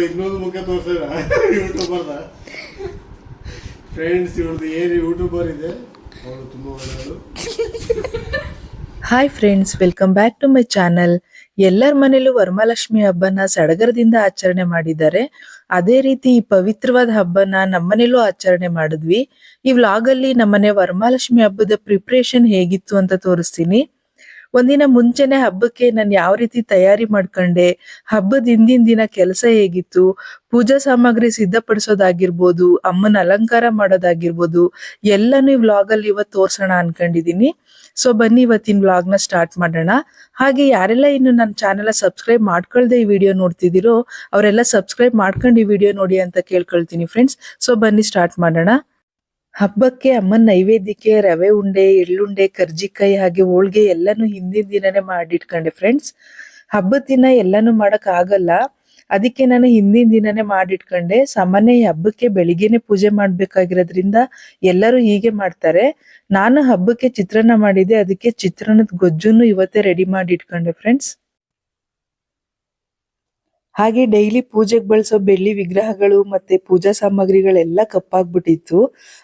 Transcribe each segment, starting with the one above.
ಇನ್ನೊಂದು ಮುಖ ತೋರ್ಸಿದ್ರ ಯೂಟ್ಯೂಬರ್ದ ಫ್ರೆಂಡ್ಸ್, ಇವ್ರದ್ದು ಏನು ಯೂಟ್ಯೂಬರ್ ಇದೆ ಅವಳು ತುಂಬಾ ಒಳ್ಳೆಯದು. Hi friends, welcome back to my channel. ಎಲ್ಲರ ಮನೇಲೂ ವರಮಹಾಲಕ್ಷ್ಮಿ ಹಬ್ಬನ ಸಡಗರದಿಂದ ಆಚರಣೆ ಮಾಡಿದ್ದಾರೆ. ಅದೇ ರೀತಿ ಈ ಪವಿತ್ರವಾದ ಹಬ್ಬನ ನಮ್ಮನೇಲೂ ಆಚರಣೆ ಮಾಡಿದ್ವಿ. ಈ ವ್ಲಾಗ್ ಅಲ್ಲಿ ನಮ್ಮನೆ ವರಮಹಾಲಕ್ಷ್ಮಿ ಹಬ್ಬದ ಪ್ರಿಪ್ರೇಷನ್ ಹೇಗಿತ್ತು ಅಂತ ತೋರಿಸ್ತೀನಿ. ಒಂದಿನ ಮುಂಚೆನೆ ಹಬ್ಬಕ್ಕೆ ನಾನು ಯಾವ ರೀತಿ ತಯಾರಿ ಮಾಡ್ಕೊಂಡೆ, ಹಬ್ಬದ ಹಿಂದಿನ ದಿನ ಕೆಲಸ ಹೇಗಿತ್ತು, ಪೂಜಾ ಸಾಮಗ್ರಿ ಸಿದ್ಧಪಡಿಸೋದಾಗಿರ್ಬೋದು, ಅಮ್ಮನ ಅಲಂಕಾರ ಮಾಡೋದಾಗಿರ್ಬೋದು, ಎಲ್ಲಾನು ಈ ವ್ಲಾಗ್ ಅಲ್ಲಿ ಇವತ್ತು ತೋರ್ಸೋಣ ಅನ್ಕೊಂಡಿದೀನಿ. ಸೊ ಬನ್ನಿ ಇವತ್ತಿನ ವ್ಲಾಗ್ ನ ಸ್ಟಾರ್ಟ್ ಮಾಡೋಣ. ಹಾಗೆ ಯಾರೆಲ್ಲ ಇನ್ನು ನನ್ನ ಚಾನೆಲ್ ಸಬ್ಸ್ಕ್ರೈಬ್ ಮಾಡ್ಕೊಳ್ದೆ ಈ ವಿಡಿಯೋ ನೋಡ್ತಿದ್ದೀರೋ ಅವರೆಲ್ಲ ಸಬ್ಸ್ಕ್ರೈಬ್ ಮಾಡ್ಕೊಂಡು ಈ ವಿಡಿಯೋ ನೋಡಿ ಅಂತ ಕೇಳ್ಕೊಳ್ತೀನಿ ಫ್ರೆಂಡ್ಸ್. ಸೊ ಬನ್ನಿ ಸ್ಟಾರ್ಟ್ ಮಾಡೋಣ. ಹಬ್ಬಕ್ಕೆ ಅಮ್ಮನ ನೈವೇದ್ಯಕ್ಕೆ ರವೆ ಉಂಡೆ, ಎಳ್ಳುಂಡೆ, ಕರ್ಜಿಕಾಯಿ ಹಾಗೆ ಹೋಳ್ಗೆ ಎಲ್ಲಾನು ಹಿಂದಿನ ದಿನನೇ ಮಾಡಿಟ್ಕೊಂಡೆ ಫ್ರೆಂಡ್ಸ್. ಹಬ್ಬದ ದಿನ ಎಲ್ಲಾನು ಮಾಡಕ್ ಆಗಲ್ಲ, ಅದಕ್ಕೆ ನಾನು ಹಿಂದಿನ ದಿನನೇ ಮಾಡಿಟ್ಕೊಂಡೆ. ಸಾಮಾನ್ಯ ಈ ಹಬ್ಬಕ್ಕೆ ಬೆಳಿಗ್ಗೆನೆ ಪೂಜೆ ಮಾಡ್ಬೇಕಾಗಿರೋದ್ರಿಂದ ಎಲ್ಲರೂ ಹೀಗೆ ಮಾಡ್ತಾರೆ. ನಾನು ಹಬ್ಬಕ್ಕೆ ಚಿತ್ರಾನ್ನ ಮಾಡಿದ್ದೆ, ಅದಕ್ಕೆ ಚಿತ್ರಾನ್ನದ ಗೊಜ್ಜುನು ಇವತ್ತೇ ರೆಡಿ ಮಾಡಿ ಇಟ್ಕೊಂಡೆ ಫ್ರೆಂಡ್ಸ್. ಹಾಗೆ ಡೈಲಿ ಪೂಜೆಗೆ ಬಳಸೋ ಬೆಳ್ಳಿ ವಿಗ್ರಹಗಳು ಮತ್ತೆ ಪೂಜಾ ಸಾಮಗ್ರಿಗಳೆಲ್ಲ ಕಪ್ಪಾಗ್ಬಿಟ್ಟಿತ್ತು.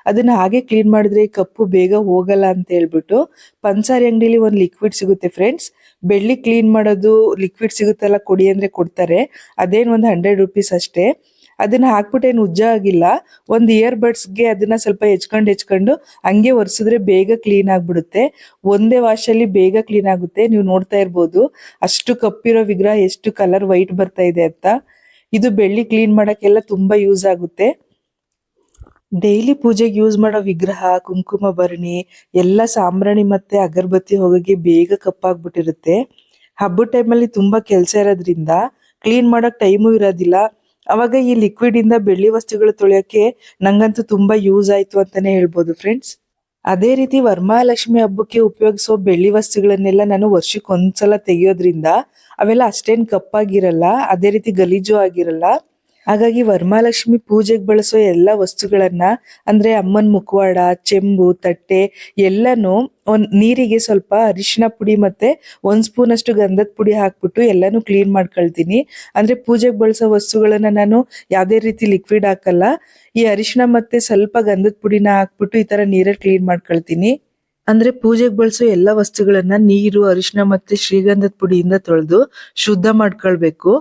ಅದನ್ನ ಹಾಗೆ ಕ್ಲೀನ್ ಮಾಡಿದ್ರೆ ಈ ಕಪ್ಪು ಬೇಗ ಹೋಗಲ್ಲ ಅಂತ ಹೇಳ್ಬಿಟ್ಟು ಪಂಸಾರಿ ಅಂಗಡಿಲಿ ಒಂದು ಲಿಕ್ವಿಡ್ ಸಿಗುತ್ತೆ ಫ್ರೆಂಡ್ಸ್. ಬೆಳ್ಳಿ ಕ್ಲೀನ್ ಮಾಡೋದು ಲಿಕ್ವಿಡ್ ಸಿಗುತ್ತಲ್ಲ, ಕೊಡಿ ಅಂದ್ರೆ ಕೊಡ್ತಾರೆ. ಅದೇನು ಒಂದು 100 ರೂಪೀಸ್ ಅಷ್ಟೇ. ಅದನ್ನ ಹಾಕ್ಬಿಟ್ಟು ಏನು ಉಜ್ಜ ಆಗಿಲ್ಲ. ಒಂದು ಇಯರ್ ಬಡ್ಸ್ಗೆ ಅದನ್ನ ಸ್ವಲ್ಪ ಹೆಚ್ಕೊಂಡು ಹಂಗೆ ಒರೆಸಿದ್ರೆ ಬೇಗ ಕ್ಲೀನ್ ಆಗ್ಬಿಡುತ್ತೆ. ಒಂದೇ ವಾಶಲ್ಲಿ ಬೇಗ ಕ್ಲೀನ್ ಆಗುತ್ತೆ. ನೀವು ನೋಡ್ತಾ ಇರ್ಬೋದು ಅಷ್ಟು ಕಪ್ಪಿರೋ ವಿಗ್ರಹ ಎಷ್ಟು ಕಲರ್ ವೈಟ್ ಬರ್ತಾ ಇದೆ ಅಂತ. ಇದು ಬೆಳ್ಳಿ ಕ್ಲೀನ್ ಮಾಡಕ್ಕೆಲ್ಲ ತುಂಬಾ ಯೂಸ್ ಆಗುತ್ತೆ. ಡೈಲಿ ಪೂಜೆಗೆ ಯೂಸ್ ಮಾಡೋ ವಿಗ್ರಹ, ಕುಂಕುಮ ಭರಣಿ ಎಲ್ಲ ಸಾಂಬ್ರಾಣಿ ಮತ್ತೆ ಅಗರಬತ್ತಿ ಹೋಗೋಕೆ ಬೇಗ ಕಪ್ಪಾಗ್ಬಿಟ್ಟಿರುತ್ತೆ. ಹಬ್ಬದ ಟೈಮಲ್ಲಿ ತುಂಬಾ ಕೆಲಸ ಇರೋದ್ರಿಂದ ಕ್ಲೀನ್ ಮಾಡಕ್ ಟೈಮು ಇರೋದಿಲ್ಲ. ಅವಾಗ ಈ ಲಿಕ್ವಿಡ್ ಇಂದ ಬೆಳ್ಳಿ ವಸ್ತುಗಳು ತೊಳೆಯೋಕೆ ನಂಗಂತೂ ತುಂಬಾ ಯೂಸ್ ಆಯ್ತು ಅಂತಾನೆ ಹೇಳ್ಬೋದು ಫ್ರೆಂಡ್ಸ್. ಅದೇ ರೀತಿ ವರಮಹಾಲಕ್ಷ್ಮಿ ಹಬ್ಬಕ್ಕೆ ಉಪಯೋಗಿಸೋ ಬೆಳ್ಳಿ ವಸ್ತುಗಳನ್ನೆಲ್ಲ ನಾನು ವರ್ಷಕ್ಕೆ ಒಂದ್ಸಲ ತೆಗಿಯೋದ್ರಿಂದ ಅವೆಲ್ಲ ಅಷ್ಟೇನ್ ಕಪ್ಪಾಗಿರಲ್ಲ, ಅದೇ ರೀತಿ ಗಲೀಜು ಆಗಿರಲ್ಲ. ಹಾಗಾಗಿ ವರಮಹಾಲಕ್ಷ್ಮಿ ಪೂಜೆಗೆ ಬಳಸೋ ಎಲ್ಲಾ ವಸ್ತುಗಳನ್ನ ಅಂದ್ರೆ ಅಮ್ಮನ್ ಮುಖವಾಡ, ಚೆಂಬು, ತಟ್ಟೆ ಎಲ್ಲಾನು ನೀರಿಗೆ ಸ್ವಲ್ಪ ಅರಿಶಿನ ಪುಡಿ ಮತ್ತೆ 1 ಸ್ಪೂನ್ ಅಷ್ಟು ಗಂಧದ ಪುಡಿ ಹಾಕ್ಬಿಟ್ಟು ಎಲ್ಲಾನು ಕ್ಲೀನ್ ಮಾಡ್ಕೊಳ್ತೀನಿ. ಅಂದ್ರೆ ಪೂಜೆಗೆ ಬಳಸೋ ವಸ್ತುಗಳನ್ನ ನಾನು ಯಾವ್ದೇ ರೀತಿ ಲಿಕ್ವಿಡ್ ಹಾಕಲ್ಲ. ಈ ಅರಿಶಿನ ಮತ್ತೆ ಸ್ವಲ್ಪ ಗಂಧದ ಪುಡಿನ ಹಾಕ್ಬಿಟ್ಟು ಈ ತರ ನೀರಲ್ಲಿ ಕ್ಲೀನ್ ಮಾಡ್ಕೊಳ್ತೀನಿ. ಅಂದ್ರೆ ಪೂಜೆಗೆ ಬಳಸೋ ಎಲ್ಲಾ ವಸ್ತುಗಳನ್ನ ನೀರು, ಅರಿಶಿನ ಮತ್ತೆ ಶ್ರೀಗಂಧದ ಪುಡಿಯಿಂದ ತೊಳೆದು ಶುದ್ಧ ಮಾಡ್ಕೊಳ್ಬೇಕು.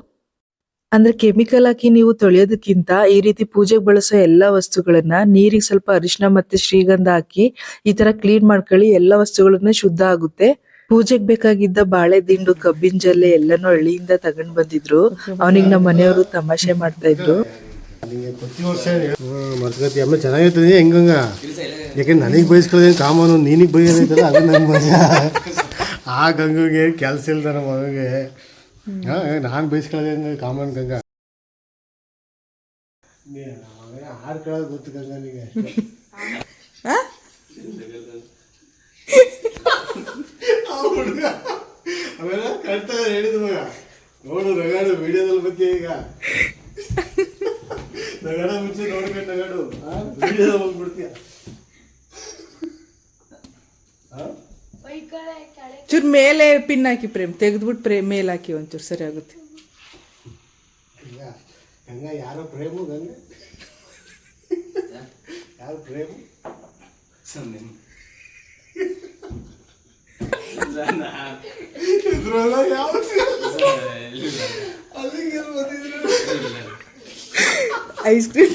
ಅಂದ್ರೆ ಕೆಮಿಕಲ್ ಹಾಕಿ ನೀವು ತೊಳೆಯೋದಕ್ಕಿಂತ ಈ ರೀತಿ ಪೂಜೆಗೆ ಬಳಸೋ ಎಲ್ಲಾ ವಸ್ತುಗಳನ್ನ ನೀರಿಗೆ ಸ್ವಲ್ಪ ಅರಿಶಿನ ಮತ್ತೆ ಶ್ರೀಗಂಧ ಹಾಕಿ ಈ ತರ ಕ್ಲೀನ್ ಮಾಡ್ಕೊಳ್ಳಿ. ಎಲ್ಲಾ ವಸ್ತುಗಳನ್ನ ಶುದ್ಧ ಆಗುತ್ತೆ. ಪೂಜೆಗೆ ಬೇಕಾಗಿದ್ದ ಬಾಳೆ ದಿಂಡು, ಕಬ್ಬಿನ ಜಲ್ಲೆ ಎಲ್ಲಾನು ಹಳ್ಳಿಯಿಂದ ತಗೊಂಡ್ ಬಂದಿದ್ರು. ಅವನಿಗೆ ನಮ್ಮ ಮನೆಯವರು ತಮಾಷೆ ಮಾಡ್ತಾ ಇದ್ರು. ಪ್ರತಿ ವರ್ಷ ಮರ್ತ್ಕತಿ ಆಮೇಲೆ ಚೆನ್ನಾಗಿರ್ತದೆ ಹೆಂಗಂಗ. ಯಾಕಂದ್ರೆ ನನಗೆ ಬಯಸ್ಕೊಳ್ಳೋದೇನು ಕಾಮನು, ನೀನಿಗೆ ಬೈಯೋದೈತಲ್ಲ ಅದು ನಂಗೆ ಮಜಾ. ಆ ಗಂಗಗೆ ಕೆಲಸ ಇಲ್ದ ನಮ್ಮ ಮಗಗೆ ನಾನು ಬಯಸ್ಕೊಳ್ಳೋದೇನು ಕಾಮನ್ ಗಂಗ. ಹಾಡು ಕೇಳೋದು ಗೊತ್ತು ಗಂಗ ನಿಗೆ. ಆಮೇಲೆ ಕಳ್ತಾ ಹೇಳಿದ ಮಗ ನೋಡು ನಗಾಡು ವಿಡಿಯೋದಲ್ಲಿ ಬಗ್ಗೆ. ಈಗ ನಗಾಡ ಮುಂಚೆ ನೋಡ್ಕೊಂಡು ನಗಾಡು, ವಿಡಿಯೋದಲ್ಲಿ ಹೋಗ್ಬಿಡ್ತೀಯ. ಚೂರ್ ಮೇಲೆ ಪಿನ್ ಹಾಕಿ ಪ್ರೇಮ್ ತೆಗೆದ್ಬಿಟ್ಟು ಮೇಲೆ ಹಾಕಿ ಒಂಚೂರು ಸರಿ ಆಗುತ್ತೆ. ಗಂಗ ಯಾರೋ ಪ್ರೇಮು, ಗಂಗ ಯಾರು frame? Ice cream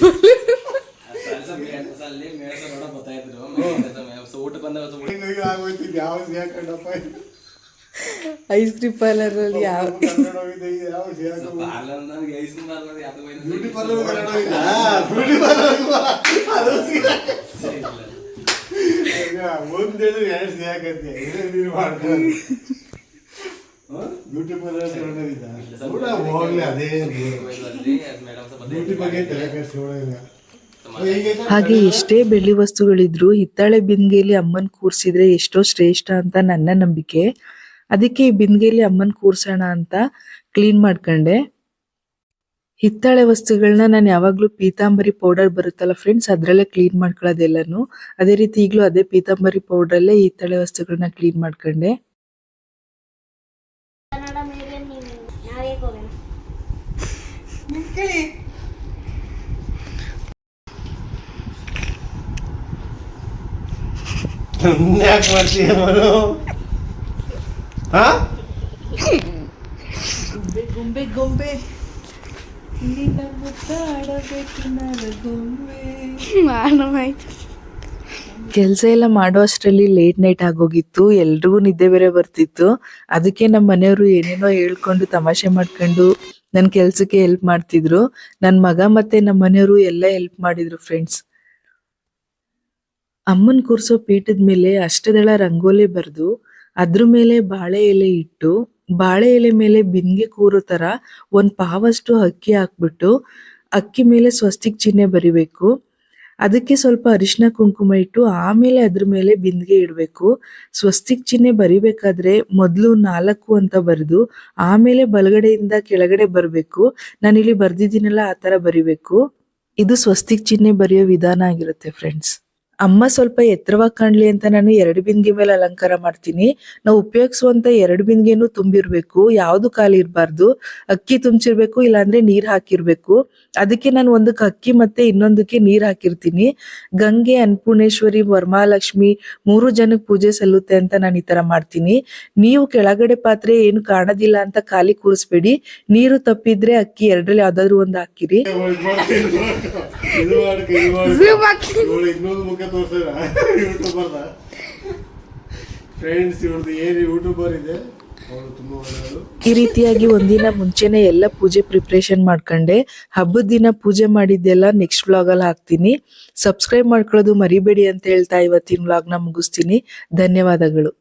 ice cream parlour ಅಲ್ಲಿ ಯಾವ ಒಂದೇಳು 2 ಸಿಗಾಕತ್ತೆ ಬ್ಯೂಟಿ ಪಾರ್ಲರ್ ಹೋಗ್ಲಿ. ಅದೇ ಬ್ಯೂಟಿ ಬಗ್ಗೆ ತಲೆ ಕೆಡಿಸ್ಕೊಳ್ಳೋದಿಲ್ಲ. ಹಾಗೆ ಎಷ್ಟೇ ಬೆಳ್ಳಿ ವಸ್ತುಗಳಿದ್ರು ಹಿತ್ತಾಳೆ ಬಿಂದಿಗೆಯಲ್ಲಿ ಅಮ್ಮನ್ ಕೂರ್ಸಿದ್ರೆ ಎಷ್ಟೋ ಶ್ರೇಷ್ಠ ಅಂತ ನನ್ನ ನಂಬಿಕೆ. ಅದಕ್ಕೆ ಈ ಬಿಂದಿಗೆಯಲ್ಲಿ ಅಮ್ಮನ್ ಕೂರ್ಸೋಣ ಅಂತ ಕ್ಲೀನ್ ಮಾಡ್ಕೊಂಡೆ. ಹಿತ್ತಾಳೆ ವಸ್ತುಗಳನ್ನ ನಾನು ಯಾವಾಗ್ಲೂ ಪೀತಾಂಬರಿ ಪೌಡರ್ ಬರುತ್ತಲ್ಲ ಫ್ರೆಂಡ್ಸ್, ಅದ್ರಲ್ಲೇ ಕ್ಲೀನ್ ಮಾಡ್ಕೊಳ್ಳೋದೆಲ್ಲಾನು. ಅದೇ ರೀತಿ ಈಗಲೂ ಅದೇ ಪೀತಾಂಬರಿ ಪೌಡರಲ್ಲೇ ಹಿತ್ತಾಳೆ ವಸ್ತುಗಳನ್ನ ಕ್ಲೀನ್ ಮಾಡ್ಕೊಂಡೆ. ಯಾಕೆ ಮಾಡ್ತೀಯ ಮನು? ಗೊಂಬೆ ಗೊಂಬೆ ನಿನ್ನ ಮುದ್ದಾಡಬೇಕು ನಾನು ಗೊಂಬೆ. ಕೆಲಸ ಎಲ್ಲ ಮಾಡೋ ಅಷ್ಟರಲ್ಲಿ ಲೇಟ್ ನೈಟ್ ಆಗೋಗಿತ್ತು. ಎಲ್ರಿಗೂ ನಿದ್ದೆ ಬೇರೆ ಬರ್ತಿತ್ತು. ಅದಕ್ಕೆ ನಮ್ಮ ಮನೆಯವರು ಏನೇನೋ ಹೇಳ್ಕೊಂಡು ತಮಾಷೆ ಮಾಡ್ಕೊಂಡು ನನ್ನ ಕೆಲ್ಸಕ್ಕೆ ಹೆಲ್ಪ್ ಮಾಡ್ತಿದ್ರು. ನನ್ನ ಮಗ ಮತ್ತೆ ನಮ್ಮ ಮನೆಯವರು ಎಲ್ಲ ಹೆಲ್ಪ್ ಮಾಡಿದ್ರು ಫ್ರೆಂಡ್ಸ್. ಅಮ್ಮನ್ ಕೂರ್ಸೋ ಪೀಠದ ಮೇಲೆ ಅಷ್ಟದಳ ರಂಗೋಲಿ ಬರೆದು ಅದ್ರ ಮೇಲೆ ಬಾಳೆ ಎಲೆ ಇಟ್ಟು, ಬಾಳೆ ಎಲೆ ಮೇಲೆ ಬಿಂದಿಗೆ ಕೂರೋ ತರ ಒಂದ್ ಪಾವಷ್ಟು ಅಕ್ಕಿ ಹಾಕ್ಬಿಟ್ಟು ಅಕ್ಕಿ ಮೇಲೆ ಸ್ವಸ್ತಿಕ್ ಚಿಹ್ನೆ ಬರಿಬೇಕು. ಅದಕ್ಕೆ ಸ್ವಲ್ಪ ಅರಿಶಿನ ಕುಂಕುಮ ಇಟ್ಟು ಆಮೇಲೆ ಅದ್ರ ಮೇಲೆ ಬಿಂದಿಗೆ ಇಡಬೇಕು. ಸ್ವಸ್ತಿಕ್ ಚಿಹ್ನೆ ಬರಿಬೇಕಾದ್ರೆ ಮೊದಲು 4 ಅಂತ ಬರೆದು ಆಮೇಲೆ ಬಲಗಡೆಯಿಂದ ಕೆಳಗಡೆ ಬರಬೇಕು. ನಾನಿಲ್ಲಿ ಬರ್ದಿದ್ದೀನಲ್ಲ ಆ ತರ ಬರಿಬೇಕು. ಇದು ಸ್ವಸ್ತಿಕ್ ಚಿಹ್ನೆ ಬರೆಯೋ ವಿಧಾನ ಆಗಿರುತ್ತೆ ಫ್ರೆಂಡ್ಸ್. ಅಮ್ಮ ಸ್ವಲ್ಪ ಎತ್ತರವಾಗಿ ಕಾಣ್ಲಿ ಅಂತ ನಾನು 2 ಬಿಂದಿಗೆ ಮೇಲೆ ಅಲಂಕಾರ ಮಾಡ್ತೀನಿ. ನಾವು ಉಪಯೋಗಿಸುವಂತ 2 ಬಿಂದಿಗೆನೂ ತುಂಬಿರ್ಬೇಕು, ಯಾವ್ದು ಖಾಲಿ ಇರಬಾರ್ದು. ಅಕ್ಕಿ ತುಂಬಿಸಿರ್ಬೇಕು, ಇಲ್ಲಾಂದ್ರೆ ನೀರ್ ಹಾಕಿರ್ಬೇಕು. ಅದಕ್ಕೆ ನಾನು ಒಂದಕ್ಕೆ ಅಕ್ಕಿ ಮತ್ತೆ ಇನ್ನೊಂದಕ್ಕೆ ನೀರ್ ಹಾಕಿರ್ತೀನಿ. ಗಂಗೆ, ಅನ್ನಪೂರ್ಣೇಶ್ವರಿ, ವರಮಹಾಲಕ್ಷ್ಮಿ 3 ಜನಕ್ಕೆ ಪೂಜೆ ಸಲ್ಲುತ್ತೆ ಅಂತ ನಾನು ಈ ತರ ಮಾಡ್ತೀನಿ. ನೀವು ಕೆಳಗಡೆ ಪಾತ್ರೆ ಏನು ಕಾಣೋದಿಲ್ಲ ಅಂತ ಖಾಲಿ ಕೂರಿಸ್ಬೇಡಿ. ನೀರು ತಪ್ಪಿದ್ರೆ ಅಕ್ಕಿ 2ರಲ್ಲಿ ಯಾವ್ದಾದ್ರು ಒಂದು ಹಾಕಿರಿ. ಇನ್ನೊಂದು ಮುಖ ತೋರಿಸಿದ್ರ ಯೂಟ್ಯೂಬರ್ ಫ್ರೆಂಡ್ಸ್, ಇವ್ರದ್ದು ಏನು ಯೂಟ್ಯೂಬರ್ ಇದೆ. ಈ ರೀತಿಯಾಗಿ ಒಂದಿನ ಮುಂಚೆನೆ ಎಲ್ಲ ಪೂಜೆ ಪ್ರಿಪ್ರೇಷನ್ ಮಾಡ್ಕೊಂಡೆ. ಹಬ್ಬದ ದಿನ ಪೂಜೆ ಮಾಡಿದ್ದೆಲ್ಲ ನೆಕ್ಸ್ಟ್ ವ್ಲಾಗ್ ಅಲ್ಲಿ ಹಾಕ್ತೀನಿ. ಸಬ್ಸ್ಕ್ರೈಬ್ ಮಾಡ್ಕೊಳ್ಳೋದು ಮರಿಬೇಡಿ ಅಂತ ಹೇಳ್ತಾ ಇವತ್ತಿನ ವ್ಲಾಗ್ ನ ಮುಗಿಸ್ತೀನಿ. ಧನ್ಯವಾದಗಳು.